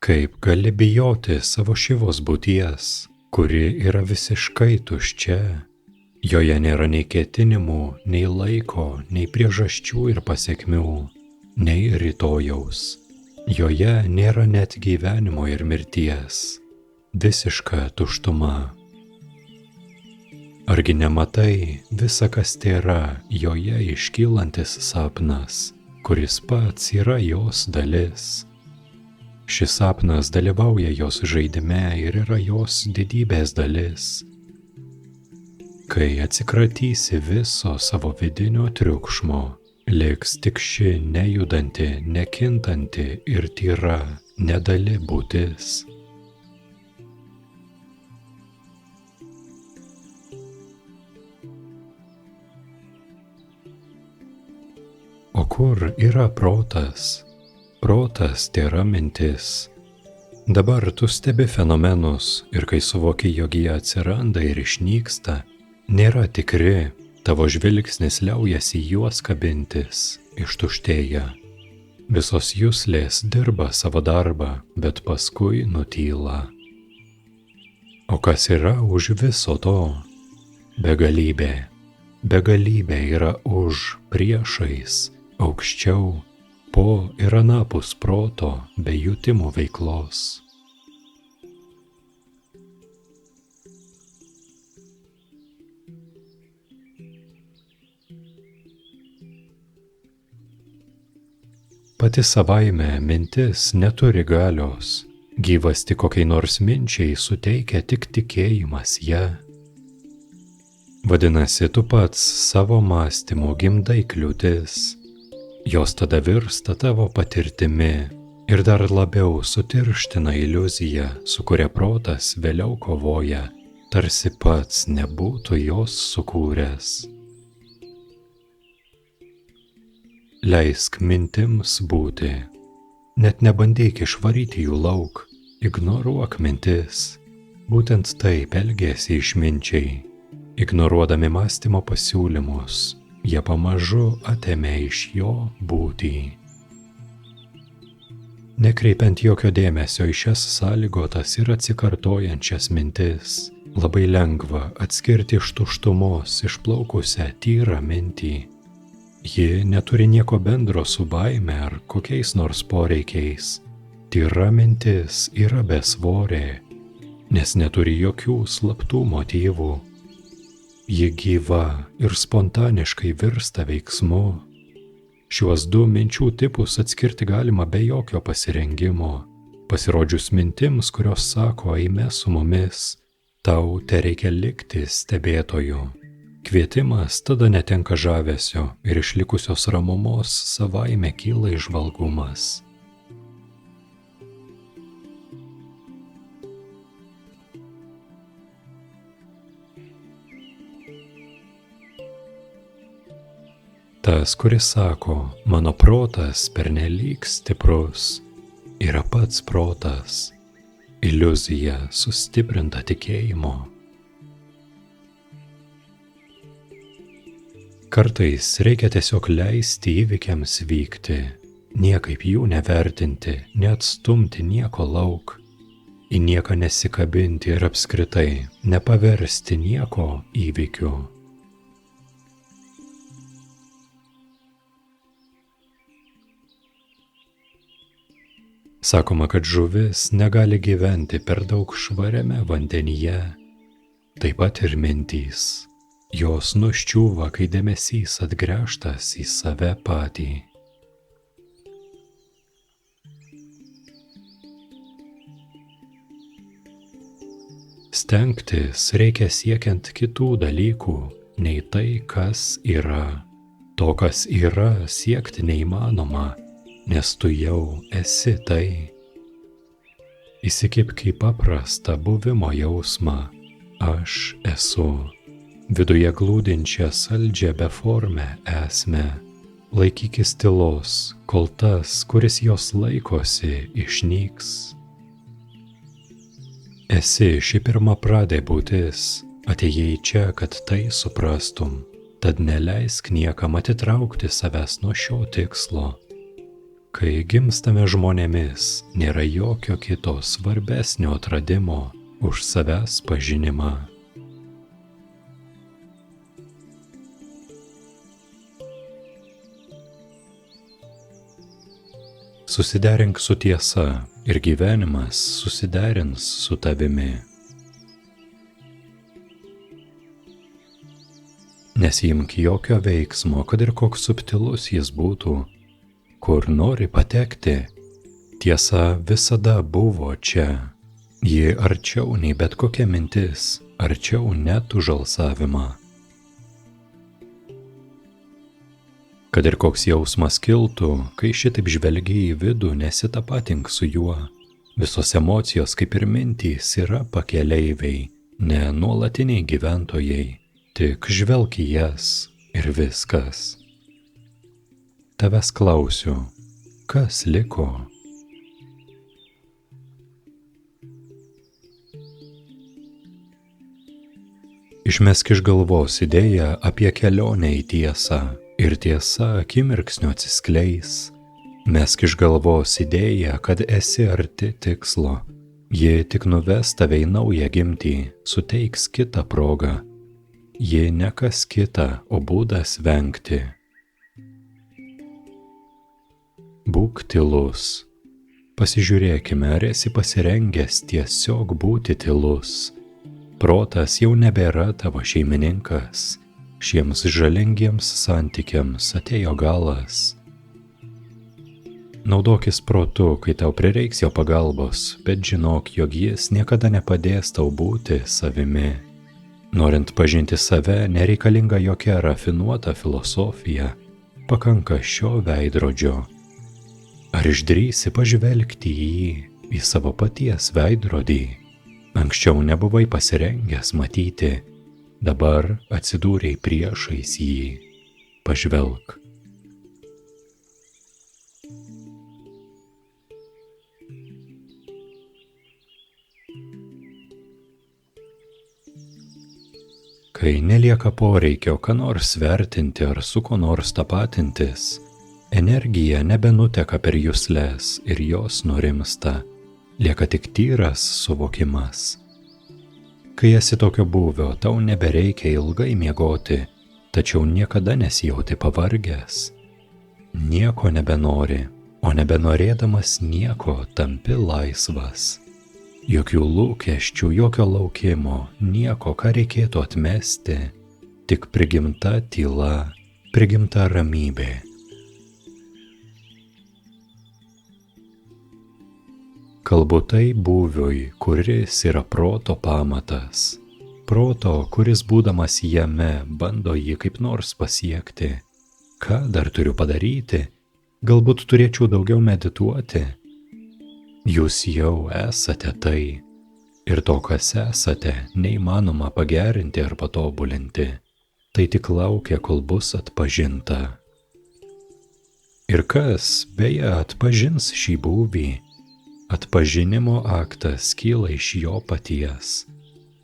Kaip gali bijoti savo šivos būties, kuri yra visiškai tuščia? Joje nėra nei ketinimų, nei laiko, nei priežasčių ir pasekmių, nei rytojaus. Joje nėra net gyvenimo ir mirties. Visiška tuštuma. Argi nematai visa, kas tėra joje iškylantis sapnas, kuris pats yra jos dalis? Šis sapnas dalyvauja jos žaidime ir yra jos didybės dalis. Kai atsikratysi viso savo vidinio triukšmo, liks tik ši nejudanti, nekintanti ir tyra, nedali būtis. O kur yra protas? Protas tėra mintis. Dabar tu stebi fenomenus ir kai suvoki, jog jie atsiranda ir išnyksta, nėra tikri, tavo žvilgsnis liaujasi juos kabintis, ištuštėja. Visos juslės dirba savo darbą, bet paskui nutyla. O kas yra už viso to? Begalybė. Begalybė yra už, priešais, aukščiau, po ir anapus proto bei jutimų veiklos. Pati savaime mintis neturi galios, gyvasti kokiai nors minčiai suteikia tik tikėjimas ją. Vadinasi, tu pats savo mąstymu gimdai kliūtis. Jos tada virsta tavo patirtimi ir dar labiau sutirština iliuziją, su kuria protas vėliau kovoja, tarsi pats nebūtų jos sukūręs. Leisk mintims būti. Net nebandyk išvaryti jų lauk, ignoruok mintis. Būtent taip elgiasi išminčiai. Ignoruodami mąstymo pasiūlymus, jie pamažu atėmė iš jo būtį. Nekreipiant jokio dėmesio į šias sąlygotas ir atsikartojančias mintis, labai lengva atskirti iš tuštumos išplaukusią tyrą mintį. Ji neturi nieko bendro su baime ar kokiais nors poreikiais. Tyra mintis yra besvorė, nes neturi jokių slaptų motyvų. Ji gyva ir spontaniškai virsta veiksmu. Šiuos du minčių tipus atskirti galima be jokio pasirengimo. Pasirodžius mintims, kurios sako, eime su mumis, tau tereikia likti stebėtoju. Kvietimas tada netenka žavesio ir išlikusios ramumos savaime kyla įžvalgumas. Tas, kuris sako, mano protas pernelyg stiprus, yra pats protas, iliuzija sustiprinta tikėjimo. Kartais reikia tiesiog leisti įvykiams vykti, niekaip jų nevertinti, neatstumti nieko lauk, į nieką nesikabinti ir apskritai nepaversti nieko įvykiu. Sakoma, kad žuvis negali gyventi per daug švariame vandenyje, taip pat ir mintys. Jos nuščiūva, kai dėmesys atgręžtas į save patį. Stengtis reikia siekiant kitų dalykų, nei tai, kas yra. To, kas yra, siekti neįmanoma, nes tu jau esi tai. Įsikibk į paprastą buvimo jausmą. Aš esu. Viduje glūdinčią saldžią beformę esmę. Laikykis tylos, kol tas, kuris jos laikosi, išnyks. Esi ši pirmapradė būtis. Atėjai čia, kad tai suprastum. Tad neleisk niekam atitraukti savęs nuo šio tikslo. Kai gimstame žmonėmis, nėra jokio kito svarbesnio atradimo už savęs pažinimą. Susiderink su tiesa ir gyvenimas susiderins su tavimi. Nesiimk jokio veiksmo, kad ir koks subtilus jis būtų, kur nori patekti. Tiesa visada buvo čia. Ji arčiau nei bet kokia mintis, arčiau net už alsavimą. Kad ir koks jausmas kiltų, kai šitaip žvelgi į vidų, nesitapatink su juo. Visos emocijos, kaip ir mintys, yra pakeleiviai, ne nuolatiniai gyventojai. Tik žvelk į jas ir viskas. Tavęs klausiu, kas liko? Išmesk iš galvos idėją apie kelionę į tiesą. Ir tiesa akimirksniu atsiskleis. Mesk iš galvos idėją, kad esi arti tikslo. Ji tik nuves tave į naują gimtį, suteiks kitą progą. Ji ne kas kita, o būdas vengti. Būk tylus. Pasižiūrėkime, ar esi pasirengęs tiesiog būti tylus. Protas jau nebėra tavo šeimininkas. Šiems žalingiems santykiams atėjo galas. Naudokis protu, kai tau prireiks jo pagalbos, bet žinok, jog jis niekada nepadės tau būti savimi. Norint pažinti save, nereikalinga jokia rafinuota filosofija, pakanka šio veidrodžio. Ar išdrįsi pažvelgti į jį, į savo paties veidrodį? Anksčiau nebuvai pasirengęs matyti. Dabar atsidūrei priešais jį. Pažvelk. Kai nelieka poreikio ką nors vertinti ar su ko nors tapatintis, energija nebenuteka per jusles ir jos nurimsta. Lieka tik tyras suvokimas. Kai esi tokio būvio, tau nebereikia ilgai miegoti, tačiau niekada nesijauti pavargęs. Nieko nebenori, o nebenorėdamas nieko tampi laisvas. Jokių lūkesčių, jokio laukimo, nieko, ką reikėtų atmesti, tik prigimta tyla, prigimta ramybė. Kalbu tai būviui, kuris yra proto pamatas. Proto, kuris būdamas jame, bando jį kaip nors pasiekti. Ką dar turiu padaryti? Galbūt turėčiau daugiau medituoti? Jūs jau esate tai. Ir to, kas esate, neįmanoma pagerinti ar patobulinti. Tai tik laukia, kol bus atpažinta. Ir kas, beje, atpažins šį būvį? Atpažinimo aktas kyla iš jo paties.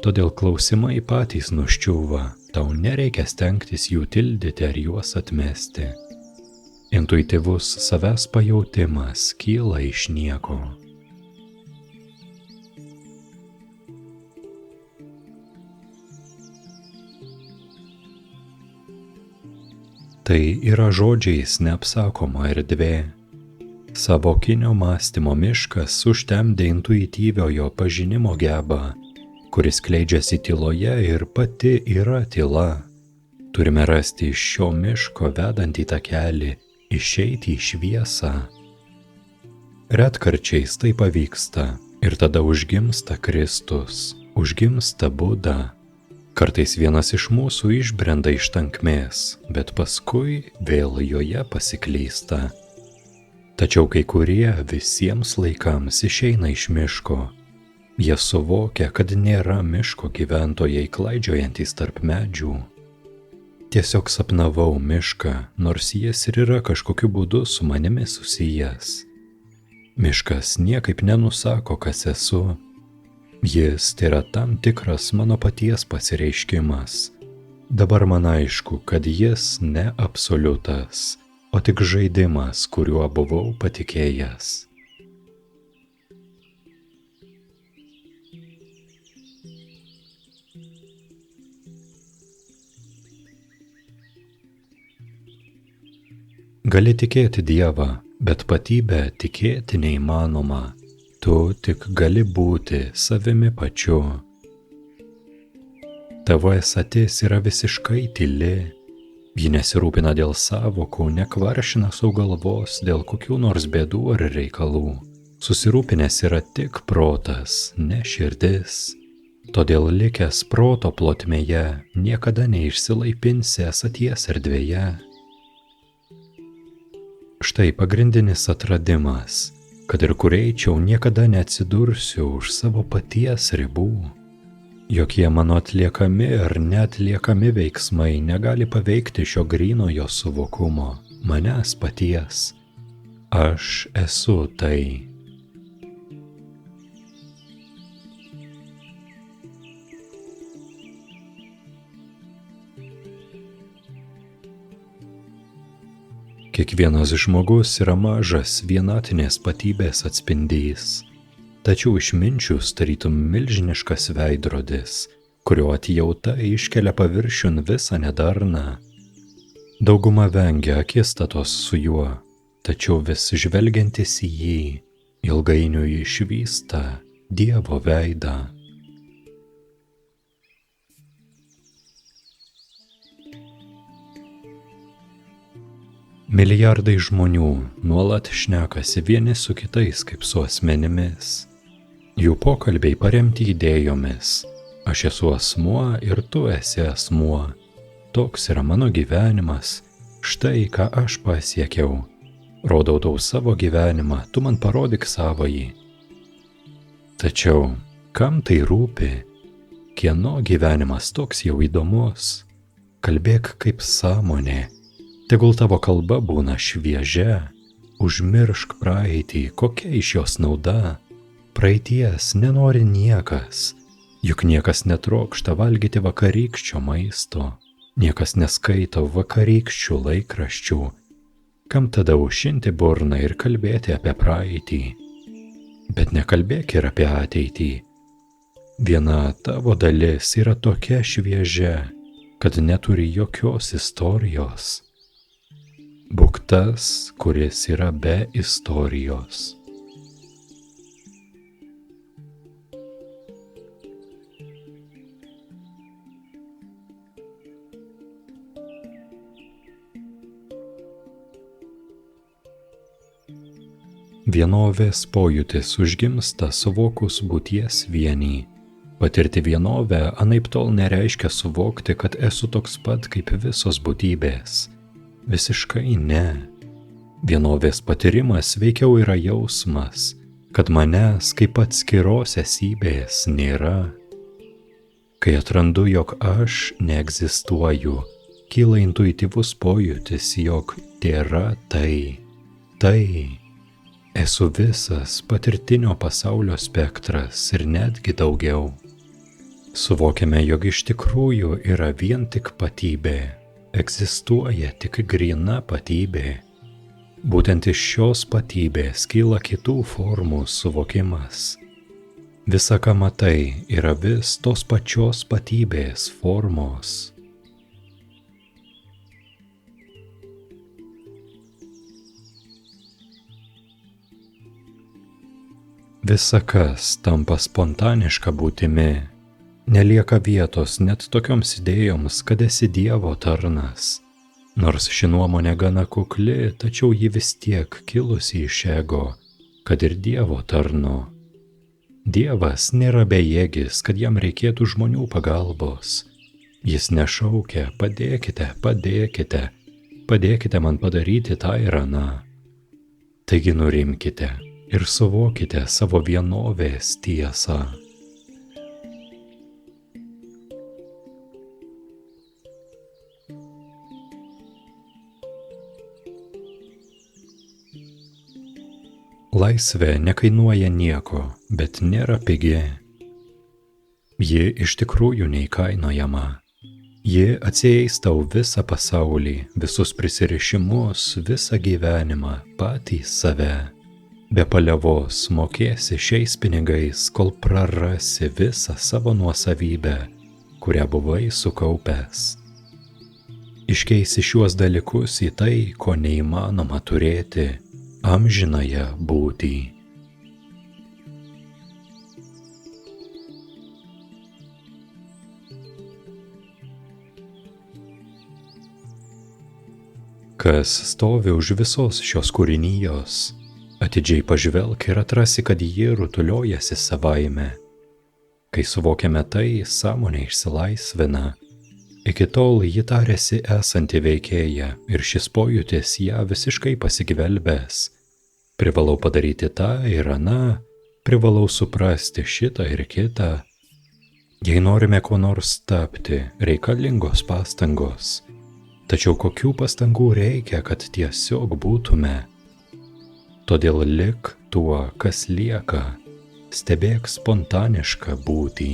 Todėl klausimai patys nuščiūva, tau nereikia stengtis jų tildyti ar juos atmesti. Intuityvus savęs pajautimas kyla iš nieko. Tai yra žodžiais neapsakoma erdvė. Savokinio mąstymo miškas užtemdė intuityviojo pažinimo gebą, kuris skleidžiasi tyloje ir pati yra tyla. Turime rasti iš šio miško vedantį takelį, išeiti į šviesą. Retkarčiais tai pavyksta ir tada užgimsta Kristus, užgimsta Buda. Kartais vienas iš mūsų išbrenda iš tankmės, bet paskui vėl joje pasiklysta. Tačiau kai kurie visiems laikams išeina iš miško. Jie suvokia, kad nėra miško gyventojai klaidžiojantys tarp medžių. Tiesiog sapnavau mišką, nors jis ir yra kažkokiu būdu su manimi susijęs. Miškas niekaip nenusako, kas esu. Jis tai yra tam tikras mano paties pasireiškimas. Dabar man aišku, kad jis ne absoliutas. o tik žaidimas, kuriuo buvau patikėjęs. Gali tikėti Dievą, bet patybę tikėti neįmanoma. Tu tik gali būti savimi pačiu. Tavo esatis yra visiškai tyli. Ji nesirūpina dėl savokų, nekvaršina sau galvos dėl kokių nors bėdų ar reikalų. Susirūpinęs yra tik protas, ne širdis. Todėl likęs proto plotmėje niekada neišsilaipinsi esaties erdvėje. Štai pagrindinis atradimas, kad ir kur eičiau, niekada neatsidursiu už savo paties ribų. Jokie mano atliekami ar neatliekami veiksmai negali paveikti šio grynojo suvokumo, manęs paties. Aš esu tai. Kiekvienas žmogus yra mažas vienatinės patybės atspindys, tačiau išminčius tarytum milžiniškas veidrodis, kurio atjauta iškelia paviršiun visą nedarną. Dauguma vengia akistatos su juo, tačiau vis žvelgiantis į jį, ilgainiui išvysta Dievo veidą. Milijardai žmonių nuolat šnekasi vieni su kitais kaip su asmenimis. Jų pokalbiai paremti idėjomis. Aš esu asmuo ir tu esi asmuo. Toks yra mano gyvenimas. Štai ką aš pasiekiau. Rodau tau savo gyvenimą, tu man parodyk savąjį. Tačiau, kam tai rūpi? Kieno gyvenimas toks jau įdomus? Kalbėk kaip sąmonė. Tegul tavo kalba būna šviežia, užmiršk praeitį, kokia iš jos nauda. Praeities nenori niekas, juk niekas netrokšta valgyti vakarykščio maisto, niekas neskaito vakarykščių laikraščių. Kam tada aušinti burną ir kalbėti apie praeitį? Bet nekalbėk ir apie ateitį. Viena tavo dalis yra tokia šviežia, kad neturi jokios istorijos. Būk tas, kuris yra be istorijos. Vienovės pojūtis užgimsta suvokus būties vienį. Patirti vienovę anaiptol nereiškia suvokti, kad esu toks pat kaip visos būtybės. Visiškai ne. Vienovės patyrimas veikiau yra jausmas, kad manęs kaip atskiros esybės nėra. Kai atrandu, jog aš neegzistuoju, kyla intuityvus pojūtis, jog tėra tai. Tai. Esu visas patirtinio pasaulio spektras ir netgi daugiau. Suvokiame, jog iš tikrųjų yra vien tik patybė. Egzistuoja tik gryna patybė. Būtent iš šios patybės kyla kitų formų suvokimas. Visa, ką matai, yra vis tos pačios patybės formos. Visa, kas tampa spontaniška būtimi, nelieka vietos net tokioms idėjoms, kad esi Dievo tarnas. Nors ši nuomonė gana kukli, tačiau ji vis tiek kilusi iš ego, kad ir Dievo tarno. Dievas nėra bejėgis, kad jam reikėtų žmonių pagalbos. Jis nešaukia, padėkite, padėkite, padėkite man padaryti tą ir aną. Taigi nurimkite ir suvokite savo vienovės tiesą. Laisvė nekainuoja nieko, bet nėra pigi. Ji iš tikrųjų neįkainojama. Ji atsieis tau visą pasaulį, visus prisirišimus, visą gyvenimą, patį save. Be paliovos mokėsi šiais pinigais, kol prarasi visą savo nuosavybę, kurią buvai sukaupęs. Iškeisi šiuos dalykus į tai, ko neįmanoma turėti, amžinąją būtį. Kas stovi už visos šios kūrinijos, atidžiai pažvelk ir atrasi, kad ji rutuliojasi savaime. Kai suvokiame tai, sąmonė išsilaisvina. Iki tol ji tarėsi esanti veikėja ir šis pojūtis ją visiškai pasigvelbęs. Privalau padaryti tą ir aną, privalau suprasti šitą ir kitą. Jei norime kuo nors tapti, reikalingos pastangos. Tačiau kokių pastangų reikia, kad tiesiog būtume? Todėl lik tuo, kas lieka, stebėk spontanišką būtį.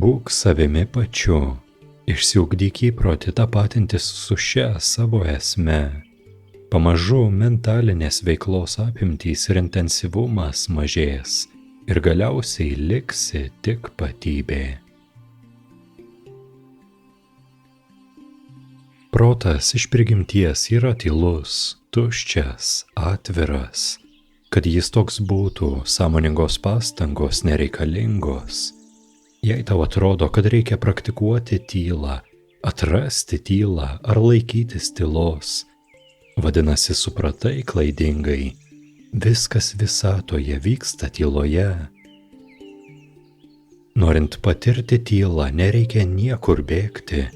Būk savimi pačiu, išsiugdyk įprotį tapatintis su šia savo esme. Pamažu mentalinės veiklos apimtys ir intensyvumas mažės ir galiausiai liksi tik patybė. Protas iš prigimties yra tylus, tuščias, atviras. Kad jis toks būtų, sąmoningos pastangos nereikalingos. Jei tau atrodo, kad reikia praktikuoti tylą, atrasti tylą ar laikytis tylos, vadinasi, supratai klaidingai. Viskas visatoje vyksta tyloje. Norint patirti tylą, nereikia niekur bėgti.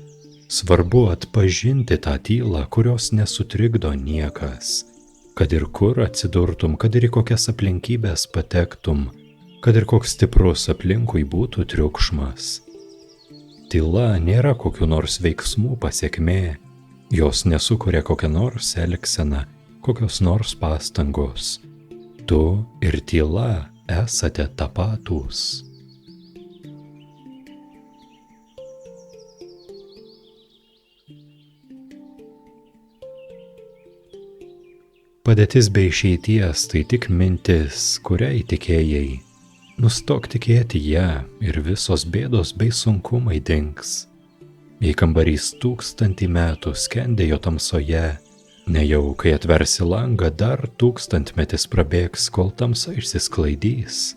Svarbu atpažinti tą tylą, kurios nesutrikdo niekas. Kad ir kur atsidurtum, kad ir į kokias aplinkybės patektum, kad ir koks stiprus aplinkui būtų triukšmas. Tyla nėra kokių nors veiksmų pasekmė. Jos nesukuria kokią nors elgseną, kokios nors pastangos. Tu ir tyla esate tapatūs. Padėtis be išeities tai tik mintis, kurią įtikėjai. Nustok tikėti ją ir visos bėdos bei sunkumai dings. Jei kambarys 1000 metų skendėjo tamsoje, nejau, kai atversi langą, dar 1000 metis prabėgs, kol tamsa išsisklaidys.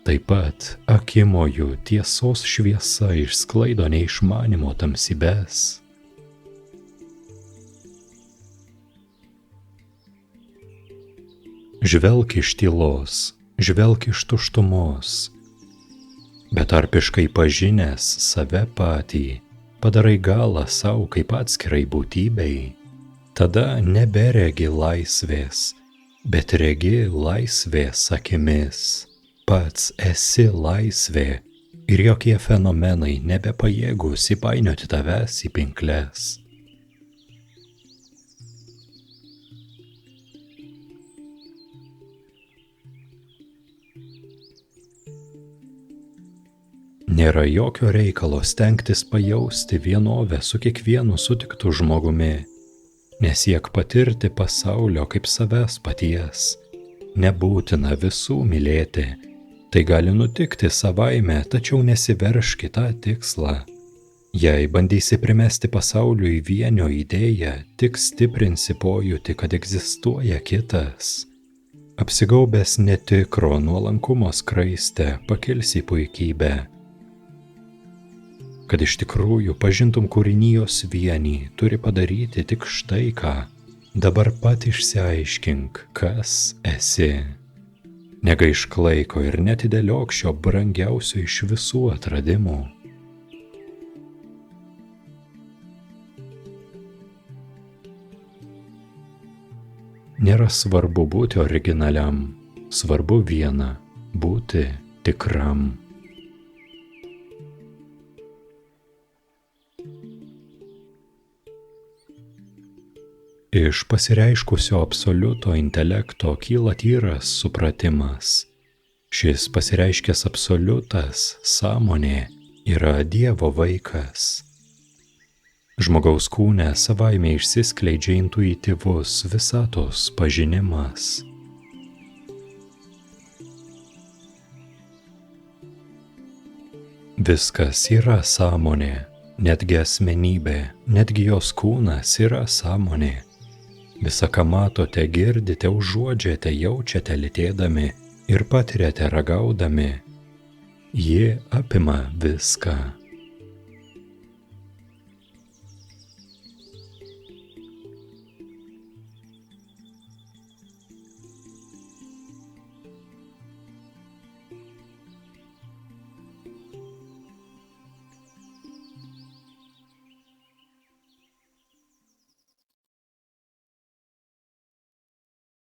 Taip pat akimojų tiesos šviesa išsklaido neišmanimo tamsybes. Žvelk iš tylos, žvelk iš tuštumos. Betarpiškai pažinęs save patį, padarai galą savo kaip atskirai būtybei. Tada neberegi laisvės, bet regi laisvės akimis. Pats esi laisvė ir jokie fenomenai nebepajėgus įpainioti tavęs į pinkles. Nėra jokio reikalo stengtis pajausti vienovę su kiekvienu sutiktu žmogumi. Nesiek patirti pasaulio kaip savęs paties. Nebūtina visų mylėti. Tai gali nutikti savaime, tačiau nesiveršk į tą tikslą. Jei bandysi primesti pasauliui vienio idėją, tik stiprinsi pojūtį, kad egzistuoja kitas. Apsigaubęs netikro nuolankumo skraiste, pakilsi į puikybę. Kad iš tikrųjų pažintum kūrinijos vienį, turi padaryti tik štai ką. Dabar pat išsiaiškink, kas esi. Negaišk laiko ir netidėliok šio brangiausio iš visų atradimų. Nėra svarbu būti originaliam, svarbu viena – būti tikram. Iš pasireiškusio absoliuto intelekto kyla tyras supratimas. Šis pasireiškęs absoliutas, sąmonė, yra Dievo vaikas. Žmogaus kūne savaime išsiskleidžia intuityvus visatos pažinimas. Viskas yra sąmonė, netgi asmenybė, netgi jos kūnas yra sąmonė. Visa, ką matote, girdite, užuodžiate, jaučiate lytėdami ir patiriate ragaudami, ji apima viską.